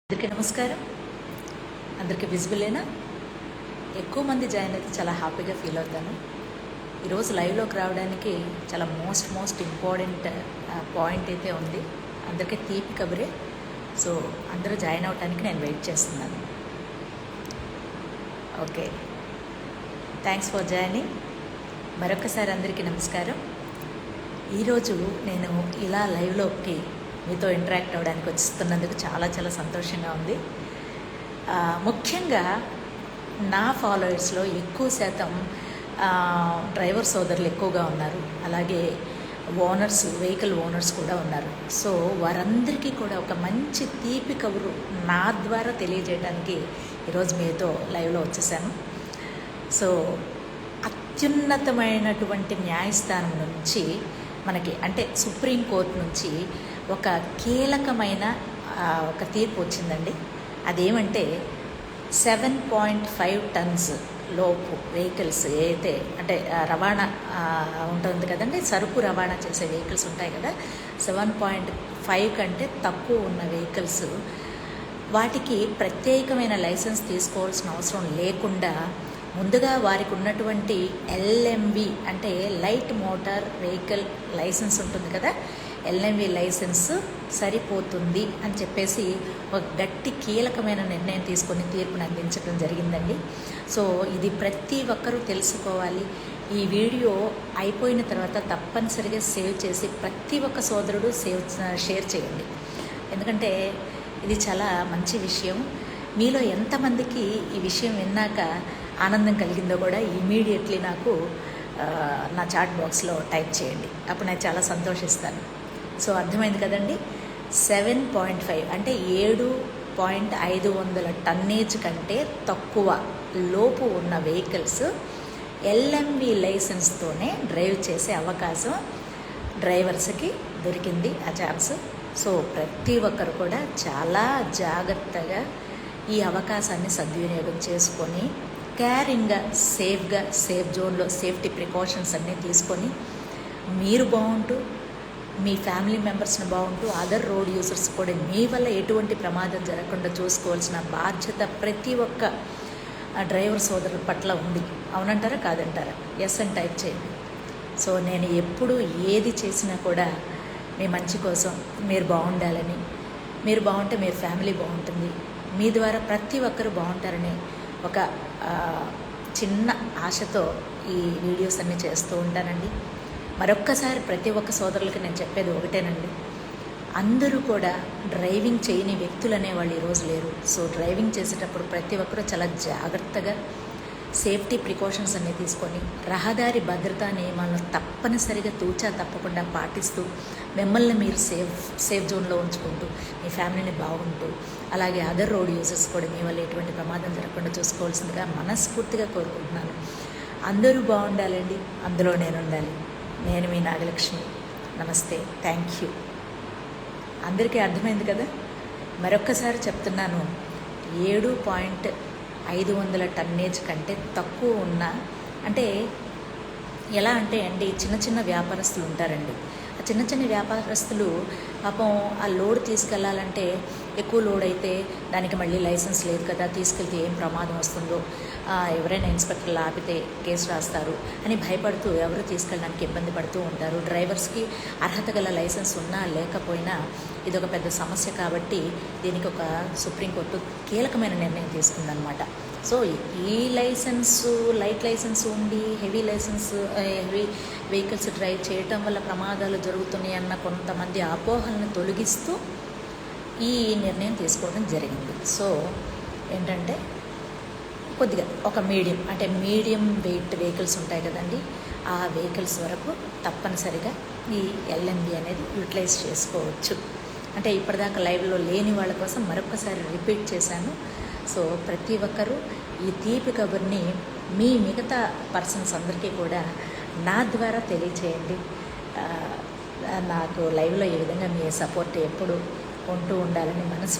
అందరికీ నమస్కారం. అందరికీ విజిబులేనా? ఎక్కువ మంది జాయిన్ అయితే చాలా హ్యాపీగా ఫీల్ అవుతాను. ఈరోజు లైవ్లోకి రావడానికి చాలా మోస్ట్ ఇంపార్టెంట్ పాయింట్ అయితే ఉంది. అందరికీ తీపి కబురే. సో అందరూ జాయిన్ అవ్వడానికి నేను వెయిట్ చేస్తున్నాను. Okay, thanks for joining. మరొకసారి అందరికీ నమస్కారం. ఈరోజు నేను ఇలా లైవ్లోకి మీతో ఇంటరాక్ట్ అవ్వడానికి వస్తున్నందుకు చాలా సంతోషంగా ఉంది. ముఖ్యంగా నా ఫాలోవర్స్లో ఎక్కువ శాతం డ్రైవర్ సోదరులు ఎక్కువగా ఉన్నారు. అలాగే ఓనర్స్, వెహికల్ ఓనర్స్ కూడా ఉన్నారు. సో వారందరికీ కూడా ఒక మంచి తీపి కబురు నా ద్వారా తెలియజేయడానికి ఈరోజు మీతో లైవ్లో వచ్చేసాను. సో అత్యున్నతమైనటువంటి న్యాయస్థానం నుంచి మనకి అంటే సుప్రీంకోర్టు నుంచి ఒక కీలకమైన ఒక తీర్పు వచ్చిందండి. అదేమంటే 7.5 టన్స్ లోపు వెహికల్స్ ఏదైతే అంటే రవాణా ఉంటుంది కదండి, సరుకు రవాణా చేసే వెహికల్స్ ఉంటాయి కదా, 7.5 కంటే తక్కువ ఉన్న వెహికల్స్ వాటికి ప్రత్యేకమైన లైసెన్స్ తీసుకోవాల్సిన అవసరం లేకుండా ముందుగా వారికి ఉన్నటువంటి LMV అంటే లైట్ మోటార్ వెహికల్ లైసెన్స్ ఉంటుంది కదా, LMV లైసెన్స్ సరిపోతుంది అని చెప్పేసి ఒక గట్టి కీలకమైన నిర్ణయం తీసుకొని తీర్పును అందించడం జరిగిందండి. సో ఇది ప్రతి ఒక్కరూ తెలుసుకోవాలి. ఈ వీడియో అయిపోయిన తర్వాత తప్పనిసరిగా సేవ్ చేసి ప్రతి ఒక్క సోదరుడు షేర్ చేయండి. ఎందుకంటే ఇది చాలా మంచి విషయం. మీలో ఎంతమందికి ఈ విషయం విన్నాక ఆనందం కలిగిందో కూడా ఇమీడియట్లీ నాకు నా చాట్ బాక్స్లో టైప్ చేయండి. అప్పుడు నేను చాలా సంతోషిస్తాను. సో అర్థమైంది కదండి. 7.5 అంటే 7.500 టన్నేజ్ కంటే తక్కువ లోపు ఉన్న వెహికల్స్ LMV లైసెన్స్తోనే డ్రైవ్ చేసే అవకాశం డ్రైవర్స్కి దొరికింది ఆ ఛాన్స్. సో ప్రతి ఒక్కరు కూడా చాలా జాగ్రత్తగా ఈ అవకాశాన్ని సద్వినియోగం చేసుకొని కేరింగ్గా సేఫ్ జోన్లో సేఫ్టీ ప్రికాషన్స్ అన్నీ తీసుకొని మీరు బాగుంటూ మీ ఫ్యామిలీ మెంబర్స్ని బాగుంటూ అదర్ రోడ్ యూజర్స్ కూడా మీ వల్ల ఎటువంటి ప్రమాదం జరగకుండా చూసుకోవాల్సిన బాధ్యత ప్రతి ఒక్క డ్రైవర్ సోదరుల పట్ల ఉంది. అవునంటారా కాదంటారా? ఎస్ అని టైప్ చేయండి. సో నేను ఎప్పుడు ఏది చేసినా కూడా మీ మంచి కోసం, మీరు బాగుండాలని, మీరు బాగుంటే మీ ఫ్యామిలీ బాగుంటుంది, మీ ద్వారా ప్రతి ఒక్కరు బాగుంటారని ఒక చిన్న ఆశతో ఈ వీడియోస్ అన్నీ చేస్తూ ఉంటానండి. మరొక్కసారి ప్రతి ఒక్క సోదరులకి నేను చెప్పేది ఒకటేనండి, అందరూ కూడా డ్రైవింగ్ చేయని వ్యక్తులు అనేవాళ్ళు ఈరోజు లేరు. సో డ్రైవింగ్ చేసేటప్పుడు ప్రతి ఒక్కరూ చాలా జాగ్రత్తగా సేఫ్టీ ప్రికాషన్స్ అన్నీ తీసుకొని రహదారి భద్రతా నియమాలను తప్పనిసరిగా తూచా తప్పకుండా పాటిస్తూ మిమ్మల్ని మీరు సేఫ్ జోన్లో ఉంచుకుంటూ మీ ఫ్యామిలీని బాగుంటూ అలాగే అదర్ రోడ్ యూజర్స్ కూడా మీ వల్ల ఎటువంటి ప్రమాదం జరగకుండా చూసుకోవాల్సిందిగా మనస్ఫూర్తిగా కోరుకుంటున్నాను. అందరూ బాగుండాలండి, అందులో నేను ఉండాలి. నేను మీ నాగలక్ష్మి. నమస్తే, థ్యాంక్ యూ. అందరికీ అర్థమైంది కదా? మరొక్కసారి చెప్తున్నాను, 7.500 టన్నేజ్ కంటే తక్కువ ఉన్న అంటే ఎలా అంటే అండి, చిన్న వ్యాపారస్తులు ఉంటారండి. ఆ చిన్న వ్యాపారస్తులు పాపం ఆ లోడ్ తీసుకెళ్లాలంటే ఎక్కువ లోడ్ అయితే దానికి మళ్ళీ లైసెన్స్ లేదు కదా, తీసుకెళ్తే ఏం ప్రమాదం వస్తుందో, ఎవరైనా ఇన్స్పెక్టర్లు ఆపితే కేసు రాస్తారు అని భయపడుతూ ఎవరు తీసుకెళ్ళడానికి ఇబ్బంది పడుతూ ఉంటారు. డ్రైవర్స్కి అర్హత గల లైసెన్స్ ఉన్నా లేకపోయినా ఇది ఒక పెద్ద సమస్య. కాబట్టి దీనికి ఒక సుప్రీంకోర్టు కీలకమైన నిర్ణయం తీసుకుందనమాట. సో ఈ లైసెన్సు లైట్ లైసెన్స్ ఉండి హెవీ వెహికల్స్ డ్రైవ్ చేయటం వల్ల ప్రమాదాలు జరుగుతున్నాయి అన్న కొంతమంది అపోహలను తొలగిస్తూ ఈ నిర్ణయం తీసుకోవడం జరిగింది. సో ఏంటంటే కొద్దిగా ఒక మీడియం వెయిట్ వెహికల్స్ ఉంటాయి కదండి, ఆ వెహికల్స్ వరకు తప్పనిసరిగా ఈ LMV అనేది యూటిలైజ్ చేసుకోవచ్చు. అంటే ఇప్పటిదాకా లైవ్లో లేని వాళ్ళ కోసం మరొకసారి రిపీట్ చేశాను. సో ప్రతి ఒక్కరూ ఈ తీపి కబుర్ని మీ మిగతా పర్సన్స్ అందరికీ కూడా నా ద్వారా తెలియచేయండి. నాకు లైవ్లో ఈ విధంగా మీ సపోర్ట్ ఎప్పుడు ఉంటూ ఉండాలని మనసు